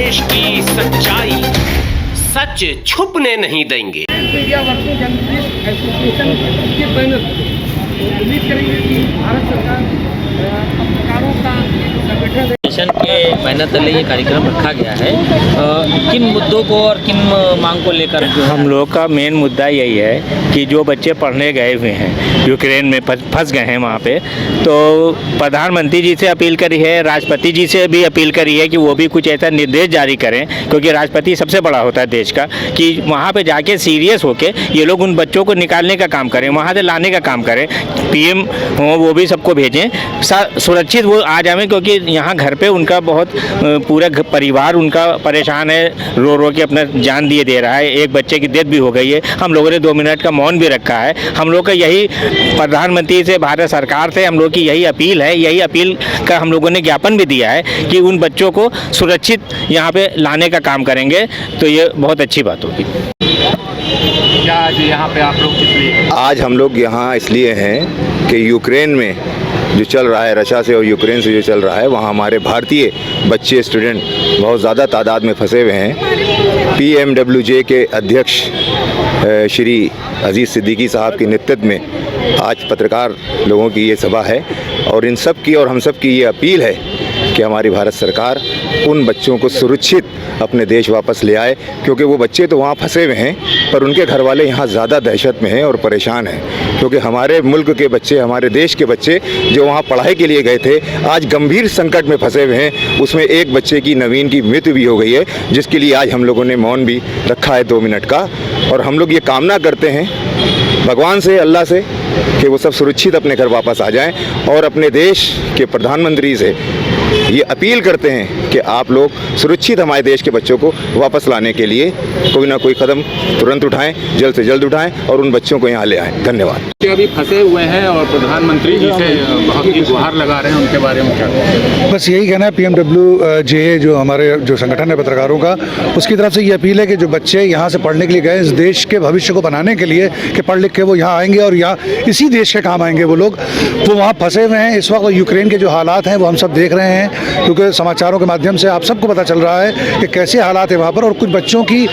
देश की सच्चाई सच छुपने नहीं देंगे। मीडिया वर्किंग जर्नलिस्ट एसोसिएशन के बैनर उम्मीद करेंगे कि भारत सरकार पत्रकारों का संगठन के बैनर तले ये कार्यक्रम रखा गया है। किन मुद्दों को और किन मांग को लेकर हम लोग का मेन मुद्दा यही है कि जो बच्चे पढ़ने गए हुए हैं यूक्रेन में फंस गए हैं वहाँ पे, तो प्रधानमंत्री जी से अपील करी है, राष्ट्रपति जी से भी अपील करी है कि वो भी कुछ ऐसा निर्देश जारी करें, क्योंकि राष्ट्रपति सबसे बड़ा होता है देश का, कि वहाँ पे जाके सीरियस होके ये लोग उन बच्चों को निकालने का काम करें, वहाँ से लाने का काम करें। पीएम हो वो भी सबको भेजें, सुरक्षित वो आ जाएं, क्योंकि यहाँ घर पे उनका बहुत पूरा परिवार उनका परेशान है, रो रो के अपना जान दिए दे रहा है। एक बच्चे की डेथ भी हो गई है। हम लोगों ने 2 मिनट का मौन भी रखा है। हम लोग का यही प्रधानमंत्री से, भारत सरकार से हम लोग की यही अपील है। यही अपील का हम लोगों ने ज्ञापन भी दिया है कि उन बच्चों को सुरक्षित यहाँ पे लाने का काम करेंगे, तो ये बहुत अच्छी बात होगी। क्या आज यहाँ पे आप लोग किस लिए? आज हम लोग यहाँ इसलिए हैं कि यूक्रेन में जो चल रहा है, रशिया से और यूक्रेन से जो चल रहा है, वहाँ हमारे भारतीय बच्चे स्टूडेंट बहुत ज़्यादा तादाद में फंसे हुए हैं। PMWJ के अध्यक्ष श्री अजीज़ सिद्दीकी साहब के नेतृत्व में आज पत्रकार लोगों की ये सभा है, और इन सब की और हम सब की ये अपील है कि हमारी भारत सरकार उन बच्चों को सुरक्षित अपने देश वापस ले आए, क्योंकि वो बच्चे तो वहाँ फंसे हुए हैं, पर उनके घर वाले यहाँ ज़्यादा दहशत में हैं और परेशान हैं, क्योंकि हमारे मुल्क के बच्चे, हमारे देश के बच्चे जो वहाँ पढ़ाई के लिए गए थे, आज गंभीर संकट में फंसे हुए हैं। उसमें एक बच्चे की, नवीन की मृत्यु भी हो गई है, जिसके लिए आज हम लोगों ने मौन भी रखा है 2 मिनट का। और हम लोग ये कामना करते हैं भगवान से, अल्लाह से, कि वो सब सुरक्षित अपने घर वापस आ जाएं, और अपने देश के प्रधानमंत्री से ये अपील करते हैं कि आप लोग सुरक्षित हमारे देश के बच्चों को वापस लाने के लिए कोई ना कोई कदम तुरंत उठाएं, जल्द से जल्द उठाएं, और उन बच्चों को यहाँ ले आएं। धन्यवाद। अभी फंसे हुए हैं और प्रधानमंत्री जी से बहुत ही गुहार लगा रहे हैं, उनके बारे में क्या कहें? बस यही कहना है, PMWJ जो हमारे जो संगठन है पत्रकारों का, उसकी तरफ से ये अपील है कि जो बच्चे यहाँ से पढ़ने के लिए गए, इस देश के भविष्य को बनाने के लिए, कि पढ़ लिख के वो यहाँ आएंगे और यहाँ इसी देश के काम आएंगे। वो लोग वो वहाँ फंसे हुए हैं इस वक्त। यूक्रेन के जो हालात हैं वो हम सब देख रहे हैं, क्योंकि समाचारों के माध्यम से आप सबको पता चल रहा है कि कैसे हालात है वहाँ पर। और कुछ बच्चों की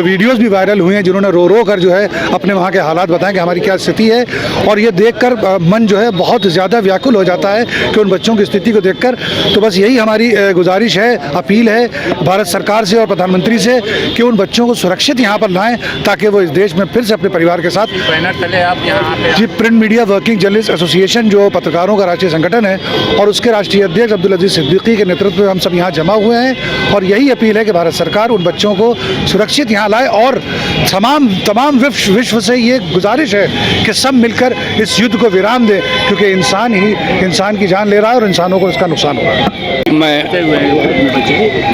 वीडियोज़ भी वायरल हुई हैं, जिन्होंने रो रो कर जो है अपने वहाँ के हालात बताएं कि हमारी क्या स्थिति है। और ये देखकर मन जो है बहुत ज़्यादा व्याकुल हो जाता है कि उन बच्चों की स्थिति को देखकर। तो बस यही हमारी गुजारिश है, अपील है भारत सरकार से और प्रधानमंत्री से कि उन बच्चों को सुरक्षित यहाँ पर लाएं, ताकि वो इस देश में फिर से अपने परिवार के साथ। बैनर तले आप यहाँ पे जी, print media working journalist association जो पत्रकारों का राष्ट्रीय संगठन है, और उसके राष्ट्रीय अध्यक्ष अब्दुल अजीज सिद्दीकी के नेतृत्व में हम सब यहाँ जमा हुए हैं। और यही अपील है कि भारत सरकार उन बच्चों को सुरक्षित यहाँ लाए, और तमाम विश्व से ये गुजारिश है कि सब मिलकर इस युद्ध को विराम दें, क्योंकि इंसान ही इंसान की जान ले रहा है और इंसानों को इसका नुकसान हो रहा है।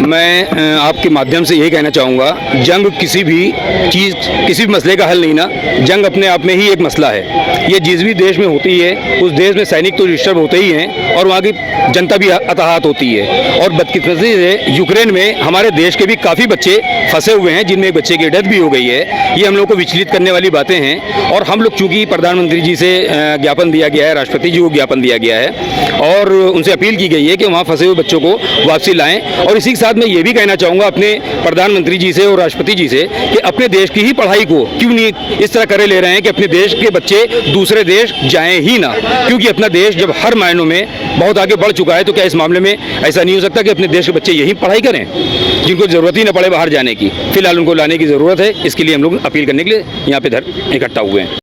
मैं आपके माध्यम से यही कहना चाहूँगा, जंग किसी भी चीज़, किसी भी मसले का हल नहीं ना। जंग अपने आप में ही एक मसला है। ये जिस भी देश में होती है, उस देश में सैनिक तो डिस्टर्ब होते ही हैं, और वहाँ की जनता भी हताहत होती है। और बदकिस्मती से यूक्रेन में हमारे देश के भी काफ़ी बच्चे फंसे हुए हैं, जिनमें एक बच्चे की डेथ भी हो गई है। ये हम लोग को विचलित करने वाली बातें हैं। और हम लोग चूँकि प्रधानमंत्री जी से ज्ञापन दिया गया है, राष्ट्रपति जी को ज्ञापन दिया गया है, और उनसे अपील की गई है कि वहाँ फंसे हुए बच्चों को वापसी लाएं। और इसी के साथ मैं ये भी कहना चाहूँगा अपने प्रधानमंत्री जी से और राष्ट्रपति जी से कि अपने देश की ही पढ़ाई को क्यों नहीं इस तरह करे ले रहे हैं कि अपने देश के बच्चे दूसरे देश जाएं ही ना। क्योंकि अपना देश जब हर मायनों में बहुत आगे बढ़ चुका है, तो क्या इस मामले में ऐसा नहीं हो सकता कि अपने देश के बच्चे यही पढ़ाई करें, जिनको ज़रूरत ही न पड़े बाहर जाने की? फिलहाल उनको लाने की ज़रूरत है। इसके लिए हम लोग अपील करने के लिए यहाँ पे इकट्ठा हुए हैं।